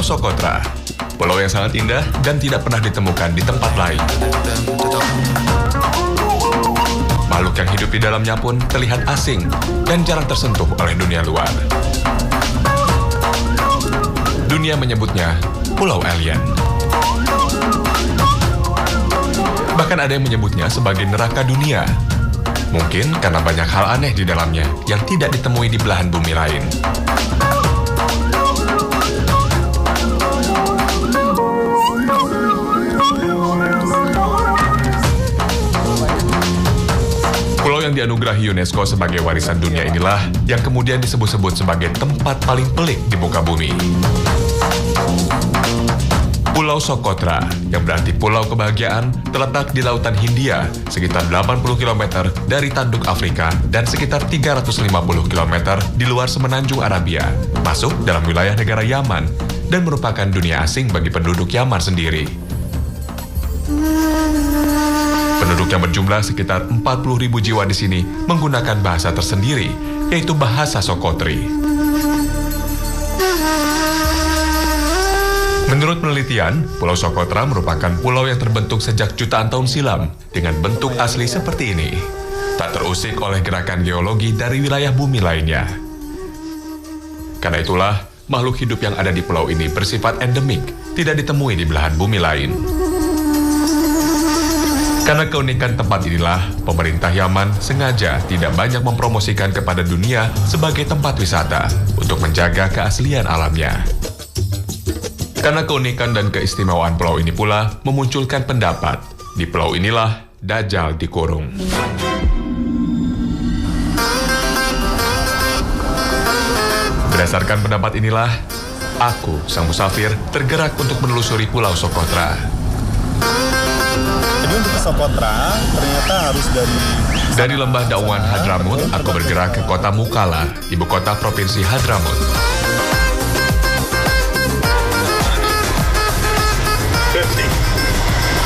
Socotra, pulau yang sangat indah dan tidak pernah ditemukan di tempat lain. Makhluk yang hidup di dalamnya pun terlihat asing dan jarang tersentuh oleh dunia luar. Dunia menyebutnya Pulau Alien. Bahkan ada yang menyebutnya sebagai neraka dunia. Mungkin karena banyak hal aneh di dalamnya yang tidak ditemui di belahan bumi lain. Pulau yang dianugerahi UNESCO sebagai warisan dunia inilah yang kemudian disebut-sebut sebagai tempat paling pelik di muka bumi. Pulau Socotra, yang berarti Pulau Kebahagiaan, terletak di Lautan Hindia, sekitar 80 km dari tanduk Afrika dan sekitar 350 km di luar semenanjung Arabia, masuk dalam wilayah negara Yaman, dan merupakan dunia asing bagi penduduk Yaman sendiri. Penduduk yang berjumlah sekitar 40.000 jiwa di sini menggunakan bahasa tersendiri, yaitu bahasa Sokotri. Menurut penelitian, Pulau Socotra merupakan pulau yang terbentuk sejak jutaan tahun silam dengan bentuk asli seperti ini. Tak terusik oleh gerakan geologi dari wilayah bumi lainnya. Karena itulah, makhluk hidup yang ada di pulau ini bersifat endemik, tidak ditemui di belahan bumi lain. Karena keunikan tempat inilah, pemerintah Yaman sengaja tidak banyak mempromosikan kepada dunia sebagai tempat wisata untuk menjaga keaslian alamnya. Karena keunikan dan keistimewaan pulau ini pula memunculkan pendapat, di pulau inilah Dajjal dikurung. Berdasarkan pendapat inilah, aku, sang musafir, tergerak untuk menelusuri Pulau Socotra. Jadi untuk ke Socotra, ternyata harus dari lembah Dauan Hadramut, aku bergerak ke kota Mukalla, ibu kota provinsi Hadramut.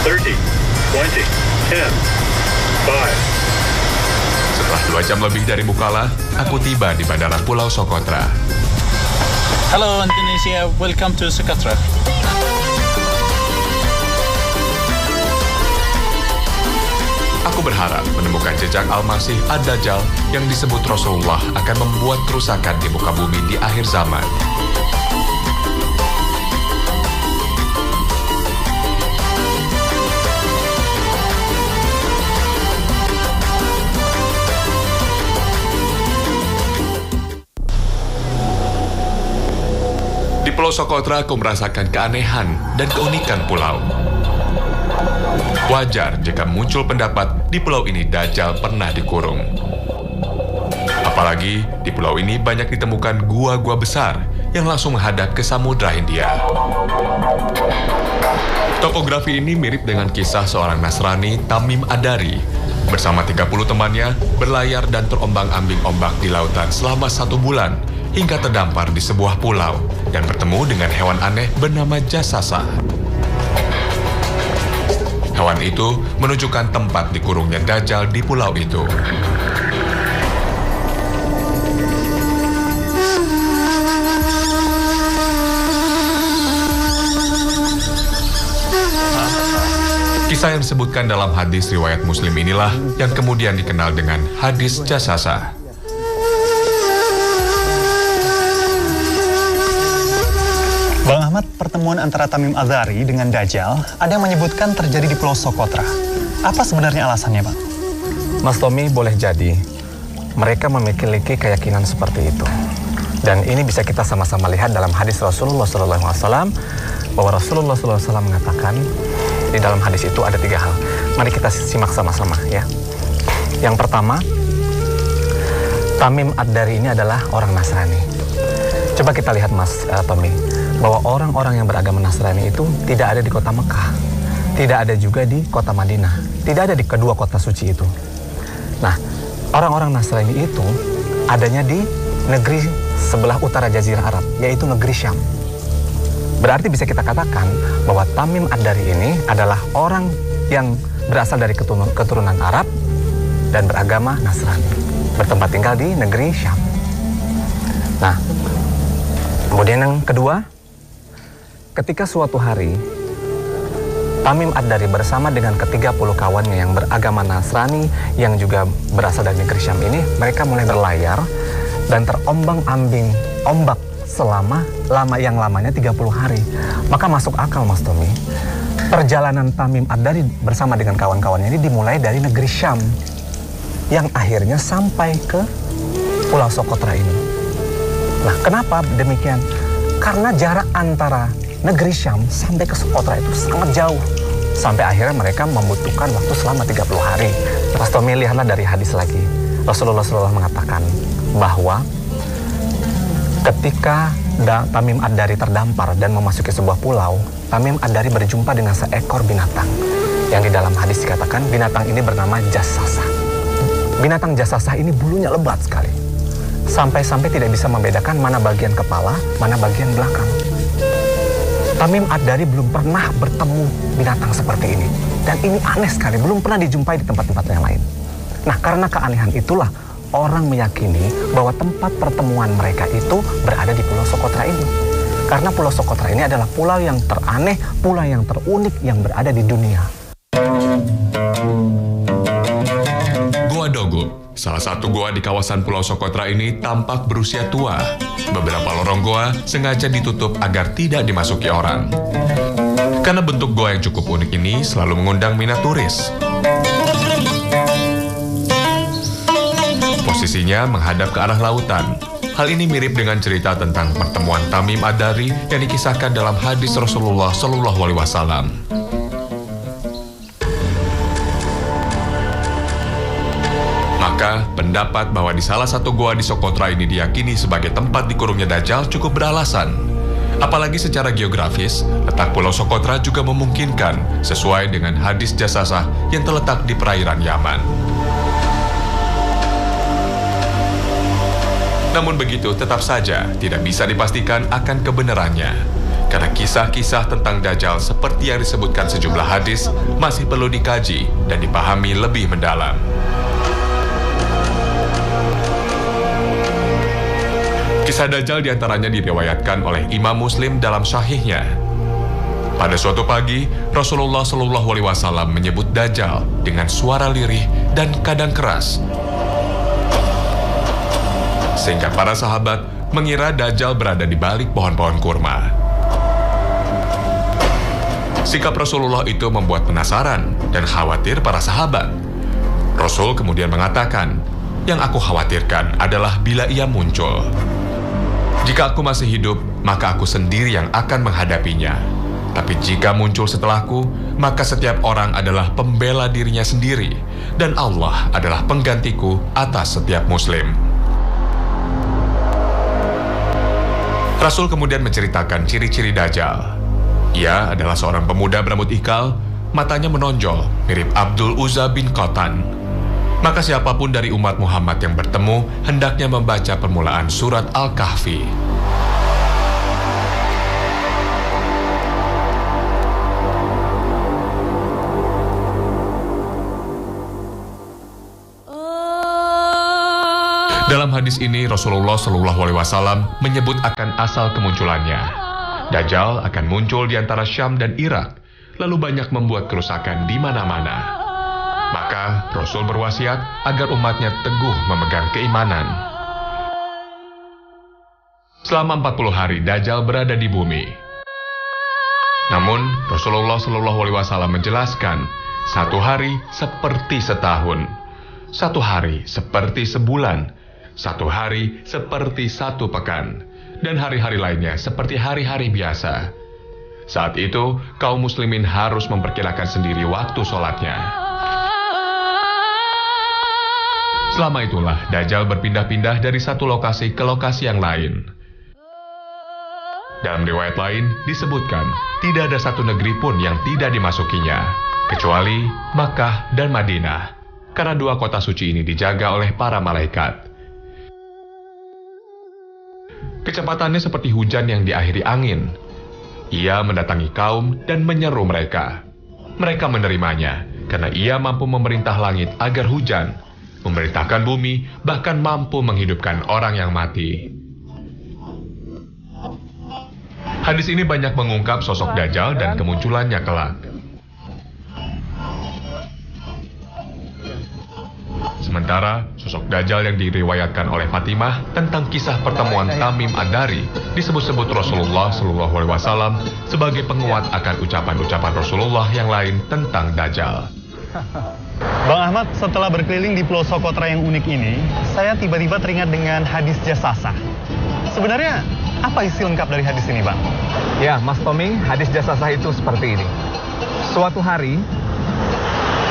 30, 20, 10, 5. Setelah 2 jam lebih dari Mukalla, aku tiba di Bandara Pulau Socotra. Hello Indonesia, welcome to Socotra. Aku berharap menemukan jejak Al-Masih Ad-Dajjal yang disebut Rasulullah akan membuat kerusakan di muka bumi di akhir zaman. Di Pulau Socotra, aku merasakan keanehan dan keunikan pulau. Wajar jika muncul pendapat di pulau ini Dajjal pernah dikurung. Apalagi di pulau ini banyak ditemukan gua-gua besar yang langsung menghadap ke Samudra Hindia. Topografi ini mirip dengan kisah seorang Nasrani, Tamim Ad-Dari, bersama 30 temannya berlayar dan terombang-ambing ombak di lautan selama 1 bulan hingga terdampar di sebuah pulau dan bertemu dengan hewan aneh bernama Jasasa. Hewan itu menunjukkan tempat dikurungnya Dajjal di pulau itu. Kisah yang disebutkan dalam hadis riwayat Muslim inilah yang kemudian dikenal dengan hadis Jasasa. Bang Ahmad, pertemuan antara Tamim Ad-Dari dengan Dajjal ada yang menyebutkan terjadi di Pulau Socotra. Apa sebenarnya alasannya, Bang? Mas Tommy, boleh jadi mereka memiliki keyakinan seperti itu. Dan ini bisa kita sama-sama lihat dalam hadis Rasulullah SAW, bahwa Rasulullah SAW mengatakan di dalam hadis itu ada 3 hal. Mari kita simak sama-sama ya. Yang pertama, Tamim Ad-Dari ini adalah orang Nasrani. Coba kita lihat Mas Tommy, bahwa orang-orang yang beragama Nasrani itu tidak ada di kota Mekah, tidak ada juga di kota Madinah, tidak ada di kedua kota suci itu. Nah, orang-orang Nasrani itu adanya di negeri sebelah utara Jazirah Arab, yaitu negeri Syam. Berarti bisa kita katakan bahwa Tamim Ad-Dari ini adalah orang yang berasal dari keturunan Arab dan beragama Nasrani, bertempat tinggal di negeri Syam. Nah, kemudian yang kedua, ketika suatu hari Tamim Ad-Dari bersama dengan ke-30 kawannya yang beragama Nasrani yang juga berasal dari negeri Syam ini, mereka mulai berlayar dan terombang-ambing ombak selama lamanya 30 hari. Maka masuk akal, Mas Tommy. Perjalanan Tamim Ad-Dari bersama dengan kawan-kawannya ini dimulai dari negeri Syam yang akhirnya sampai ke Pulau Socotra ini. Nah, kenapa demikian? Karena jarak antara negeri Syam sampai ke Socotra itu sangat jauh. Sampai akhirnya mereka membutuhkan waktu selama 30 hari. Mas Tommy, lihatlah dari hadis lagi. Rasulullah mengatakan bahwa ketika Tamim Ad-Dari terdampar dan memasuki sebuah pulau, Tamim Ad-Dari berjumpa dengan seekor binatang. Yang di dalam hadis dikatakan binatang ini bernama Jassasah. Binatang Jassasah ini bulunya lebat sekali. Sampai-sampai tidak bisa membedakan mana bagian kepala, mana bagian belakang. Tamim Ad-Dari belum pernah bertemu binatang seperti ini. Dan ini aneh sekali, belum pernah dijumpai di tempat-tempat yang lain. Nah, karena keanehan itulah orang meyakini bahwa tempat pertemuan mereka itu berada di Pulau Socotra ini. Karena Pulau Socotra ini adalah pulau yang teraneh, pulau yang terunik yang berada di dunia. Goa Dogup, salah satu goa di kawasan Pulau Socotra ini tampak berusia tua. Beberapa lorong goa sengaja ditutup agar tidak dimasuki orang. Karena bentuk goa yang cukup unik ini selalu mengundang minat turis. Posisinya menghadap ke arah lautan. Hal ini mirip dengan cerita tentang pertemuan Tamim Ad-Dari yang dikisahkan dalam hadis Rasulullah SAW. Maka, pendapat bahwa di salah satu goa di Socotra ini diyakini sebagai tempat dikurungnya Dajjal cukup beralasan. Apalagi secara geografis, letak Pulau Socotra juga memungkinkan sesuai dengan hadis Jassasah yang terletak di perairan Yaman. Namun begitu, tetap saja tidak bisa dipastikan akan kebenarannya. Karena kisah-kisah tentang Dajjal seperti yang disebutkan sejumlah hadis masih perlu dikaji dan dipahami lebih mendalam. Kisah Dajjal diantaranya diriwayatkan oleh Imam Muslim dalam Sahihnya. Pada suatu pagi, Rasulullah SAW menyebut Dajjal dengan suara lirih dan kadang keras, sehingga para sahabat mengira Dajjal berada di balik pohon-pohon kurma. Sikap Rasulullah itu membuat penasaran dan khawatir para sahabat. Rasul kemudian mengatakan, "Yang aku khawatirkan adalah bila ia muncul. Jika aku masih hidup, maka aku sendiri yang akan menghadapinya. Tapi jika muncul setelahku, maka setiap orang adalah pembela dirinya sendiri, dan Allah adalah penggantiku atas setiap muslim." Rasul kemudian menceritakan ciri-ciri Dajjal. Ia adalah seorang pemuda berambut ikal, matanya menonjol, mirip Abdul Uzza bin Qatan. Maka siapapun dari umat Muhammad yang bertemu hendaknya membaca permulaan surat Al-Kahfi. Dalam hadis ini Rasulullah SAW menyebut akan asal kemunculannya. Dajjal akan muncul di antara Syam dan Irak, lalu banyak membuat kerusakan di mana-mana. Maka Rasul berwasiat agar umatnya teguh memegang keimanan. Selama 40 hari Dajjal berada di bumi. Namun Rasulullah SAW menjelaskan, satu hari seperti setahun, satu hari seperti sebulan, satu hari seperti satu pekan, dan hari-hari lainnya seperti hari-hari biasa. Saat itu, kaum muslimin harus memperkirakan sendiri waktu sholatnya. Selama itulah, Dajjal berpindah-pindah dari satu lokasi ke lokasi yang lain. Dalam riwayat lain, disebutkan, tidak ada satu negeri pun yang tidak dimasukinya, kecuali Makkah dan Madinah, karena dua kota suci ini dijaga oleh para malaikat. Kecepatannya seperti hujan yang diakhiri angin. Ia mendatangi kaum dan menyeru mereka. Mereka menerimanya, karena ia mampu memerintah langit agar hujan, memerintahkan bumi, bahkan mampu menghidupkan orang yang mati. Hadis ini banyak mengungkap sosok Dajjal dan kemunculannya kelak. Sementara, sosok Dajjal yang diriwayatkan oleh Fatimah tentang kisah pertemuan Tamim Ad-Dari disebut-sebut Rasulullah SAW sebagai penguat akan ucapan-ucapan Rasulullah yang lain tentang Dajjal. Bang Ahmad, setelah berkeliling di Pulau Socotra yang unik ini, saya tiba-tiba teringat dengan hadis Jasasah. Sebenarnya, apa isi lengkap dari hadis ini, Bang? Ya, Mas Tommy, hadis Jasasah itu seperti ini. Suatu hari,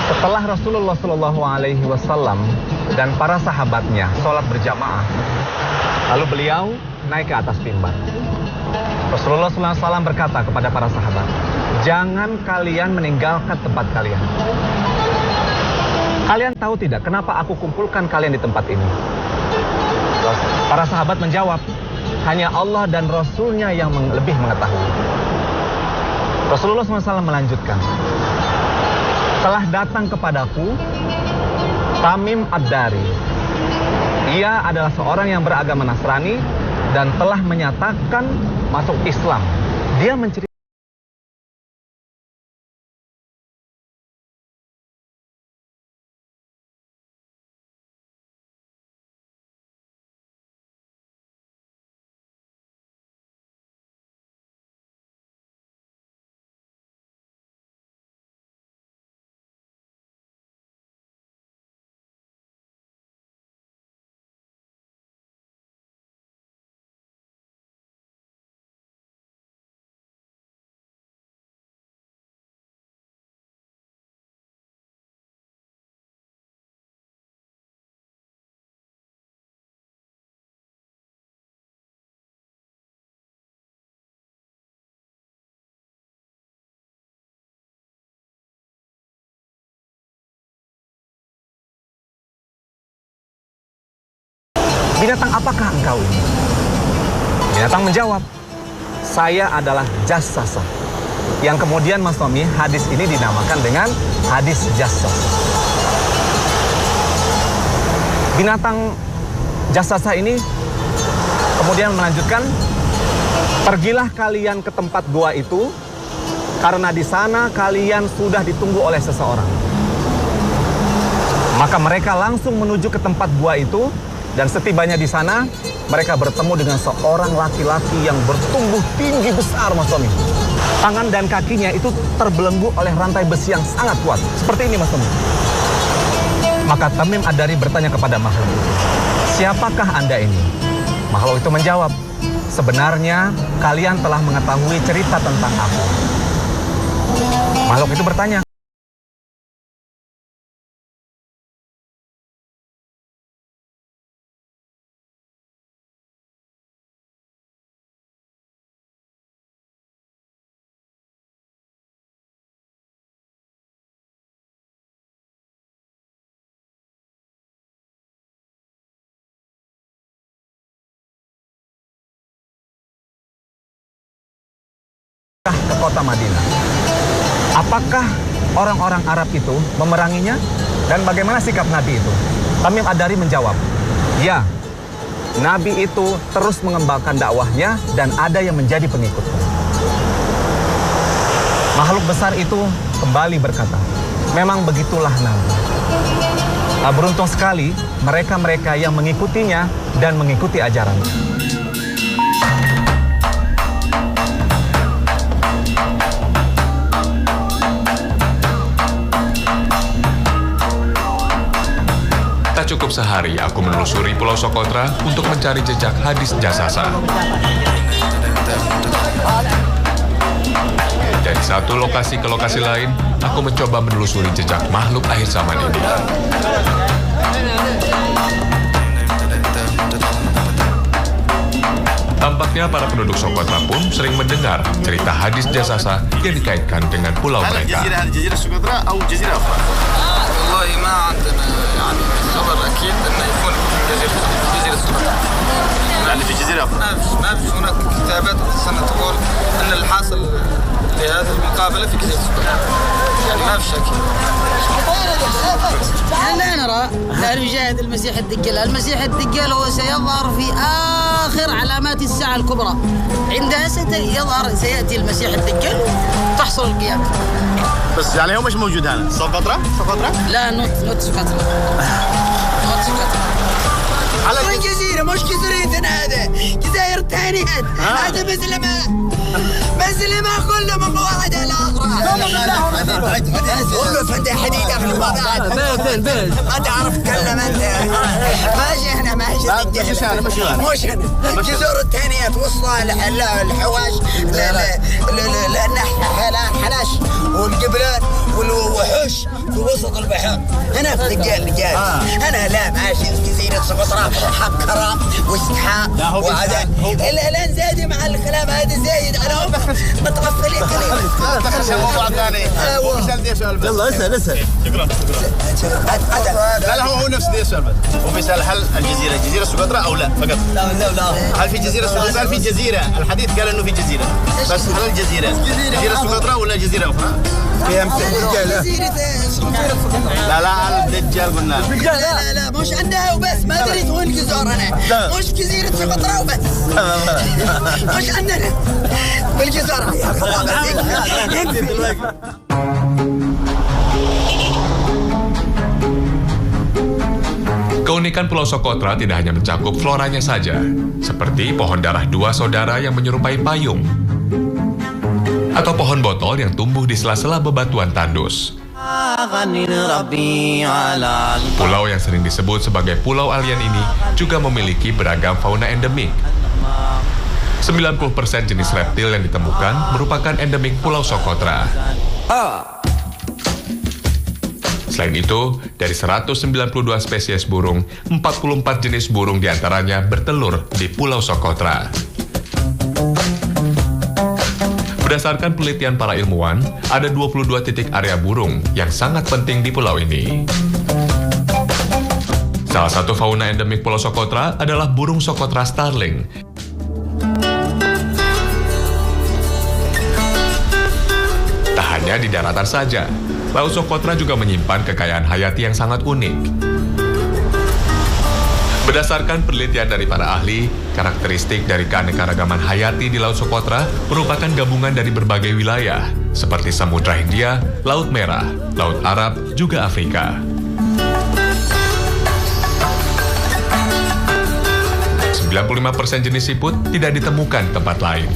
setelah Rasulullah SAW dan para sahabatnya sholat berjamaah, lalu beliau naik ke atas mimbar. Rasulullah SAW berkata kepada para sahabat, "Jangan kalian meninggalkan tempat kalian. Kalian tahu tidak kenapa aku kumpulkan kalian di tempat ini?" Para sahabat menjawab, "Hanya Allah dan Rasulnya yang lebih mengetahui." Rasulullah SAW melanjutkan, "Telah datang kepadaku Tamim Ad-Dari. Ia adalah seorang yang beragama Nasrani dan telah menyatakan masuk Islam. Dia menceritakan binatang apakah engkau ini?" Binatang menjawab, "Saya adalah Jasasah." Yang kemudian Mas Tommy, hadis ini dinamakan dengan hadis Jasasah. Binatang Jasasah ini kemudian melanjutkan, "Pergilah kalian ke tempat gua itu, karena di sana kalian sudah ditunggu oleh seseorang." Maka mereka langsung menuju ke tempat gua itu. Dan setibanya di sana, mereka bertemu dengan seorang laki-laki yang bertumbuh tinggi besar, Mas Tommy. Tangan dan kakinya itu terbelenggu oleh rantai besi yang sangat kuat. Seperti ini, Mas Tommy. Maka Tamim Ad-Dari bertanya kepada makhluk itu, "Siapakah Anda ini?" Makhluk itu menjawab, "Sebenarnya kalian telah mengetahui cerita tentang aku." Makhluk itu bertanya, ke kota Madinah. Apakah orang-orang Arab itu memeranginya? Dan bagaimana sikap Nabi itu? Tamim Ad-Dari menjawab, "Ya, Nabi itu terus mengembangkan dakwahnya dan ada yang menjadi pengikutnya." Makhluk besar itu kembali berkata, "Memang begitulah Nabi. Beruntung sekali mereka-mereka yang mengikutinya dan mengikuti ajarannya." Tak cukup sehari aku menelusuri Pulau Socotra untuk mencari jejak hadis Jasasah. Dari satu lokasi ke lokasi lain, aku mencoba menelusuri jejak makhluk akhir zaman ini. Tampaknya para penduduk Socotra pun sering mendengar cerita hadis Jasasah yang dikaitkan dengan pulau mereka. جزيرة سقطرى أو جزيرة أخرى؟ والله ما عندنا يعني خبر أكيد إنه يكون في جزيرة سقطرى. يعني في جزيرة أخرى؟ ما فيش هناك كتابات سنة تقول إن الحاصل هذه المقابلة في جزيرة سقطرى يعني ما في شك. لا نرى لا يجاهد المسيح الدجال. المسيح الدجال هو سيظهر في آخر علامات الساعة الكبرى. عندها سيأتي المسيح الدجال وتحصل القيامة. بس يعني هو مش موجود هنا سقطرى؟ لا نوت سقطرى. نوت سقطرى. على الجزيرة مش جزيرتنا هذا، جزائر ثانية. هذا مسلمة كلهم واحد على الآخر. والله فندق حديد أخي الوضع. ما تعرف تكلم أنت. ماشي هنا ماشي مش هنا. الجزر الثانية توصل الحواش حلاش والجبلان والوحوش في وسط البحر. هنا في رجال. أنا لا ماشي جزيرة سقطرى حق كرام واستحاء وعدن. الآن زايد مع الكلام هذا زايد. أنا متغفلين كلام. دخل موضوع ثاني. هو بيسأل دي سؤال بس. يلا اسأل. شكرا. لا هو نفس دي سؤال بس. هو بيسأل هل جزيرة سقطرى أو لا فقط. لا. هل في جزيرة سقطرى؟ في جزيرة. الحديث قال إنه في جزيرة. بس هل جزيرة سقطرى ولا جزيرة أخرى؟ جزيرة سقطرى. لا الدجال قلنا. لا مش عندها وبس. ما دريت وين الجزر أنا. مش جزيرة سقطرى وبس. مش عندنا بالجزر يا Keunikan Pulau Socotra tidak hanya mencakup floranya saja, seperti pohon darah dua saudara yang menyerupai payung, atau pohon botol yang tumbuh di sela-sela bebatuan tandus. Pulau yang sering disebut sebagai Pulau Alien ini juga memiliki beragam fauna endemik. 90% jenis reptil yang ditemukan merupakan endemik Pulau Socotra. Selain itu, dari 192 spesies burung, 44 jenis burung diantaranya bertelur di Pulau Socotra. Berdasarkan penelitian para ilmuwan, ada 22 titik area burung yang sangat penting di pulau ini. Salah satu fauna endemik Pulau Socotra adalah burung Socotra starling. Tak hanya di daratan saja, Laut Socotra juga menyimpan kekayaan hayati yang sangat unik. Berdasarkan penelitian dari para ahli, karakteristik dari keanekaragaman hayati di Laut Socotra merupakan gabungan dari berbagai wilayah, seperti Samudra Hindia, Laut Merah, Laut Arab, juga Afrika. % jenis siput tidak ditemukan di tempat lain,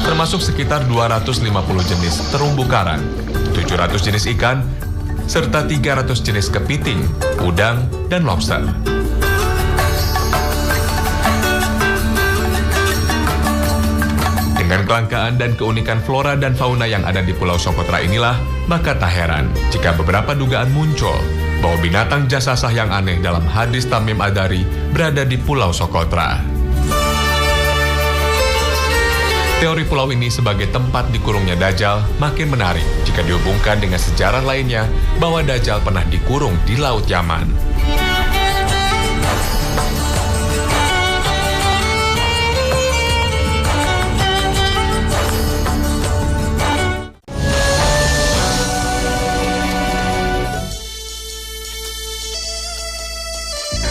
termasuk sekitar 250 jenis terumbu karang, 700 jenis ikan, serta 300 jenis kepiting, udang, dan lobster. Dengan kelangkaan dan keunikan flora dan fauna yang ada di Pulau Socotra inilah, maka tak heran jika beberapa dugaan muncul bahwa binatang jasasah yang aneh dalam hadis Tamim Ad-Dari berada di Pulau Socotra. Teori pulau ini sebagai tempat dikurungnya Dajjal makin menarik jika dihubungkan dengan sejarah lainnya bahwa Dajjal pernah dikurung di Laut Yaman.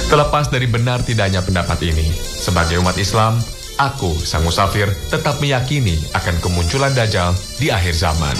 Terlepas dari benar tidaknya pendapat ini, sebagai umat Islam, aku, sang musafir, tetap meyakini akan kemunculan Dajjal di akhir zaman.